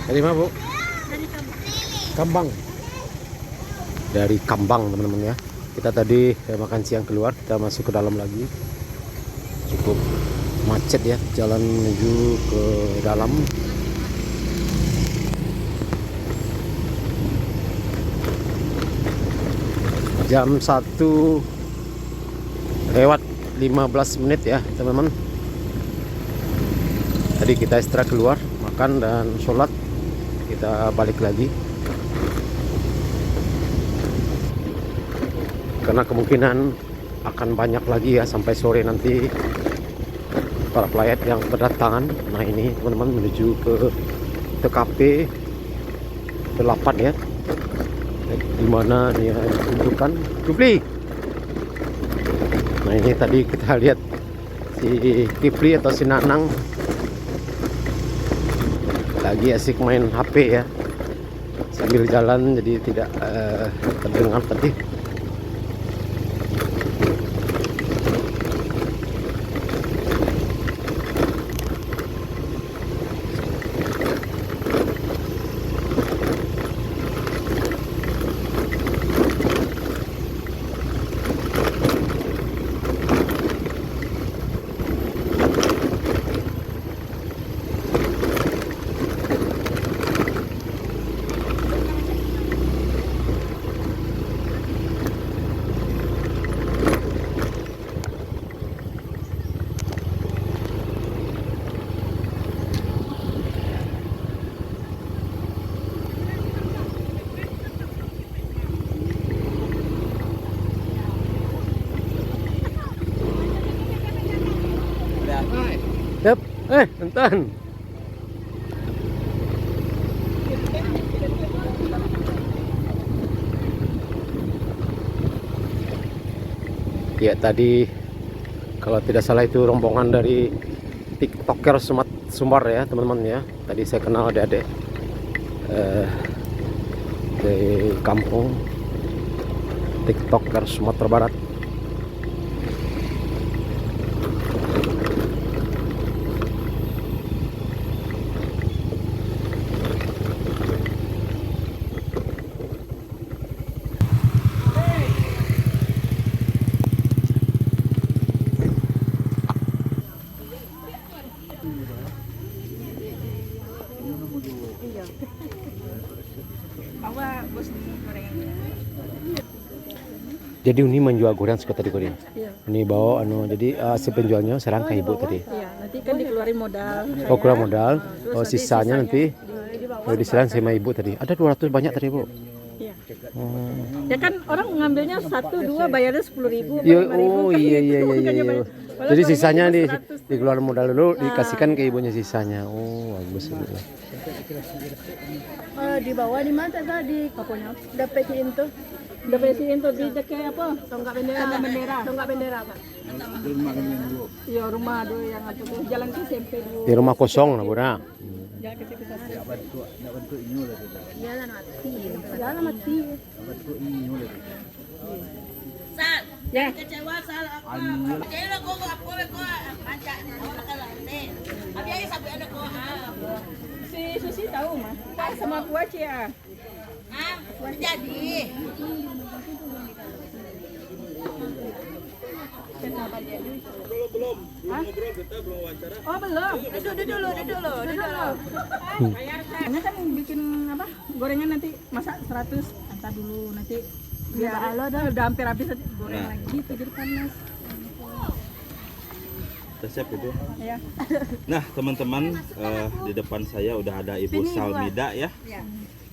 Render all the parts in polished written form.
Dari mana, Bu? Dari Kambang. Dari Kambang, teman-teman ya. Kita tadi makan siang keluar, kita masuk ke dalam lagi. Cukup macet ya, jalan menuju ke dalam. Jam 1 lewat 15 menit ya, teman-teman. Tadi kita istirahat keluar, makan dan sholat. Kita balik lagi. Karena kemungkinan akan banyak lagi ya sampai sore nanti para pelayat yang berdatangan. Nah ini teman-teman menuju ke TKP 8 ya, dimana dia ditunjukkan Kifli. Nah ini tadi kita lihat si Kifli atau si Nanang lagi asik main HP ya sambil jalan, jadi tidak terdengar tadi. Yep, enten. Ya tadi kalau tidak salah itu rombongan dari TikToker Sumbar ya teman-teman ya. Tadi saya kenal adik-adik di kampung TikToker Sumatera Barat. Jadi ini menjual gorengan suka tadi gorengan. Iya. Ini bawa jadi si penjualnya serang ke ibu tadi. Iya, nanti kan dikeluarin modal. Oh kurang modal. Oh Terus sisanya nanti diserang sama ibu tadi. Ada 200 banyak tadi bu. Iya. Hmm. Ya kan orang ngambilnya 1, 2 bayarnya 10.000. Iya, oh iya iya iya iya. Jadi sisanya dikeluarin modal dulu, dikasihkan ke ibunya sisanya. Oh bagus ibu. Di bawah di mana tadi? Apanya? Dapetin tuh Dapetin tuh di dekat apa? tonggak bendera. Tanda bendera. Tonggak bendera Pak. Iya, rumah tuh yang itu tuh jalan ke SMP dulu. Di rumah kosong lah bu. Nah. Jalan ke situ. Jalan mati. Jalan mati. Ya. Kecewa salah aku. Jadi aku pancak Abi aja sampai ada Si Susi tahu mah. Sama kuah ya. jadi. Belum. Ngobrol kita belum wawancara. Oh, belum. Duduk dulu. Hanya kan bikin apa? Gorengan nanti masak 100. Entar dulu nanti biar udah hampir habis goreng lagi gitu jadi panas. Siap itu. Ya. Nah teman-teman, di depan saya udah ada Ibu Salmida ya.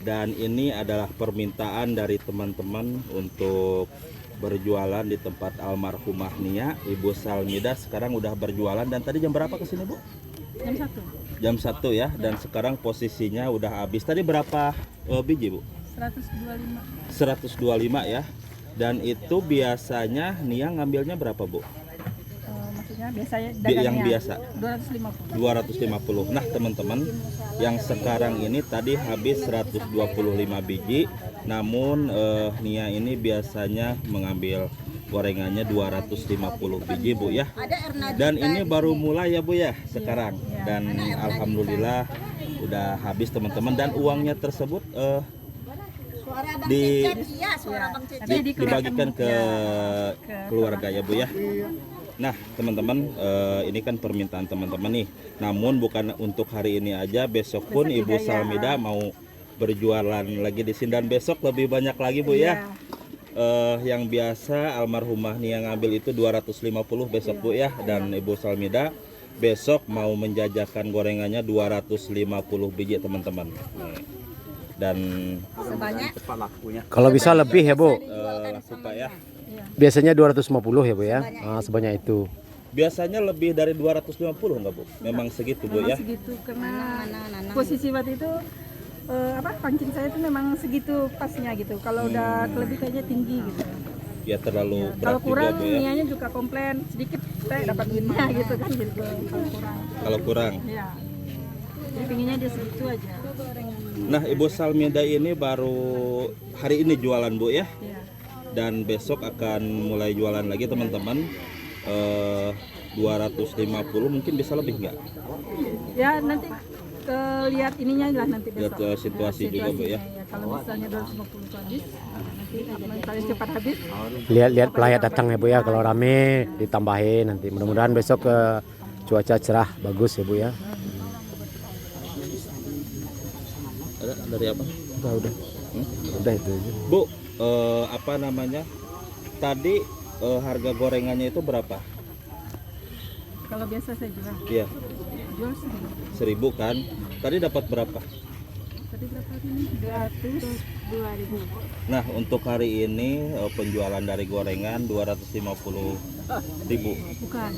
Dan ini adalah permintaan dari teman-teman untuk berjualan di tempat almarhumah Nia. Ibu Salmida sekarang udah berjualan, dan tadi jam berapa kesini Bu? Jam 1. Jam 1 ya, dan sekarang posisinya udah habis. Tadi berapa biji Bu? 125. 125 ya. Dan itu biasanya Nia ngambilnya berapa Bu? Maksudnya biasanya Yang biasa 250. 250. Nah teman-teman, yang sekarang ini tadi habis 125 biji. Namun Nia ini biasanya mengambil gorengannya 250 biji Bu ya. Ada Erna Dan ini baru mulai ya Bu ya sekarang. Dan alhamdulillah udah habis teman-teman, dan uangnya tersebut suara Bang di- Cecep, iya suara Bang Cecep. dibagikan ke keluarga ya Bu ya. Nah teman-teman, ini kan permintaan teman-teman nih. Namun bukan untuk hari ini aja, besok pun Ibu Salmida mau berjualan lagi di sini, dan besok lebih banyak lagi Bu ya. Yang biasa almarhumah nih yang ngambil itu 250 besok Bu ya, dan Ibu Salmida besok mau menjajakan gorengannya 250 biji teman-teman. Dan Sebanyak Kalau bisa lebih ya Bu. laku Pak ya. Biasanya 250 ya Bu ya. Sebanyak itu. Biasanya lebih dari 250 enggak Bu? Memang segitu Bu ya. Segitu karena posisi waktu itu pancing saya itu memang segitu pasnya gitu. Kalau udah lebih kayaknya tinggi gitu. Ya terlalu berat Kalau kurang juga Bu ya. nianya juga komplain sedikit saya dapat duitnya gitu kan gitu. Kalau kurang. Kalau kurang. Ya. Jadi pinginnya dia segitu aja. Nah, Ibu Salmida ini baru hari ini jualan Bu ya. Ya. Dan besok akan mulai jualan lagi teman-teman. 250 mungkin bisa lebih nggak? Ya nanti lihat ininya lah nanti Lihat besok. situasi juga Bu ya. Ya, kalau misalnya 250 itu habis, nanti misalnya cepat habis. Lihat pelayat datang ya Bu ya. Kalau rame ditambahin nanti. Mudah-mudahan besok cuaca cerah bagus ya Bu ya. Ada dari apa? Udah. Udah itu aja. Bu, apa namanya? Tadi harga gorengannya itu berapa? Kalau biasa saya Iya, jual 1.000. 1.000 kan? Tadi dapat berapa? Tadi berapa ini? 200, 2.000. Nah, untuk hari ini penjualan dari gorengan 250.000. Bukan,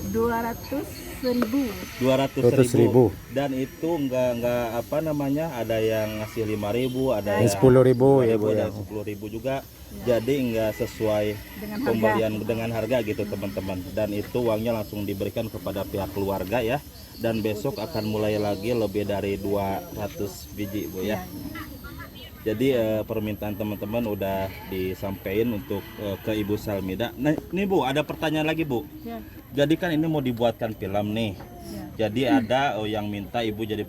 200.000. 200.000. Dan itu enggak apa namanya? Ada yang ngasih 5.000, ada yang 10.000 ya Bu ya. dan 10.000 juga. Jadi enggak sesuai pembelian dengan harga gitu teman-teman. Dan itu uangnya langsung diberikan kepada pihak keluarga ya. Dan besok akan mulai lagi lebih dari 200 biji Bu ya. Jadi permintaan teman-teman udah disampaikan untuk ke Ibu Salmida. Nah ini Bu, ada pertanyaan lagi Bu. Ya. Jadi kan ini mau dibuatkan film nih. Ya. Jadi ada yang minta Ibu jadi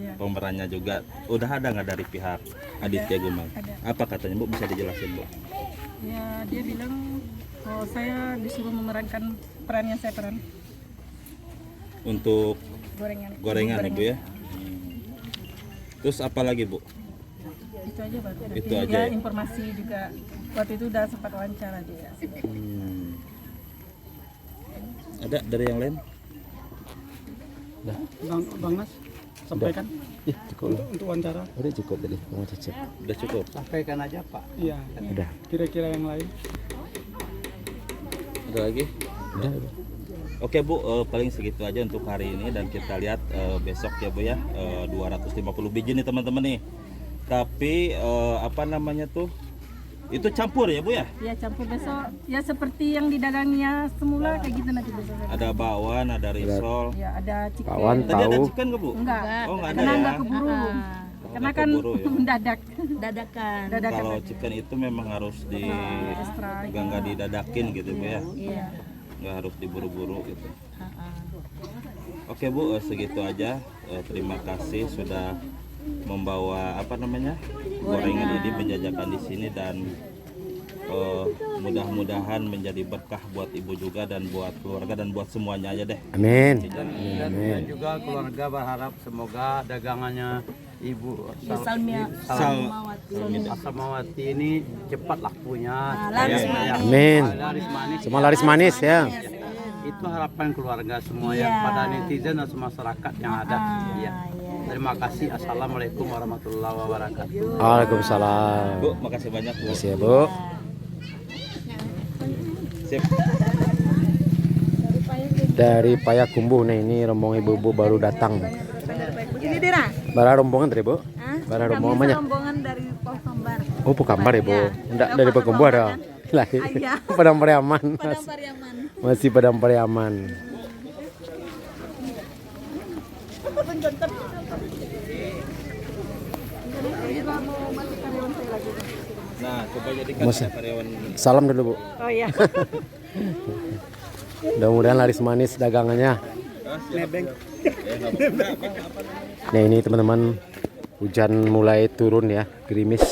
Ya. pemerannya juga. Udah ada nggak dari pihak Aditya Gumang? Ada. Apa katanya Bu? Bisa dijelasin Bu? Ya, dia bilang kalau saya disuruh memerankan peran yang saya peran. Untuk Gorengan. Ibu ya. Terus apa lagi Bu? Itu aja baru. Itu Jadi aja ya, ya? informasi juga waktu itu udah sempat wawancara dia. Ada dari yang lain? Bang Mas, sampaikan Ih, cukup. untuk wawancara. Udah cukup tadi. Mau cecep. Udah cukup? Sampaikan aja Pak. Iya. Udah. Kira-kira yang lain. Ada lagi? Udah. Oke Bu, paling segitu aja untuk hari ini, dan kita lihat besok ya Bu ya, 250 biji nih teman-teman nih. Tapi apa namanya tuh, itu campur ya Bu ya? Ya campur besok. Ya seperti yang didagangnya semula kayak gitu nanti besok. Ada bakwan, ada risol. Ya ada chicken. Bakwan, Tadi ada tahu. chicken nggak Bu? Enggak. Oh nggak ada Karena ya? enggak keburu. Karena nggak kan keburu ya. mendadak. Dadakan. Dadakan. Kalau chicken itu memang harus Ekstra. nggak didadakin gitu Bu ya, Iya. nggak harus diburu-buru gitu. Oke Bu, segitu aja. Terima kasih sudah membawa apa namanya gorengan ini menjajakan di sini, dan mudah-mudahan menjadi berkah buat ibu juga dan buat keluarga dan buat semuanya aja deh. Amin. Dan juga keluarga berharap semoga dagangannya Ibu Salmawati ini cepat lakunya. laris Ya, Amin. laris manis. Semua laris manis ya. Itu harapan keluarga semua ya, pada netizen dan masyarakat yang ada. Iya. Terima kasih. Assalamualaikum warahmatullahi wabarakatuh. Waalaikumsalam. Bu, makasih banyak Bu. Terima kasih ya Bu. Sip. Dari Payakumbuh nih, ini rombongan ibu-ibu baru datang. Ini Dira. Bara rombongan dari Bu? Bara rombongan banyak. Rombongan dari Pokambar. Oh, Pukambar ya Bu. Enggak dari Payakumbuh ada. Lagi. Padang Pariaman. Padang Pariaman. Masih Padang Pariaman. Nah, coba jadikan Mas- ada karyawan. Salam dulu Bu. Oh iya. Mudah-mudahan laris manis dagangannya. Nebeng. Nah ini teman-teman, hujan mulai turun ya, gerimis.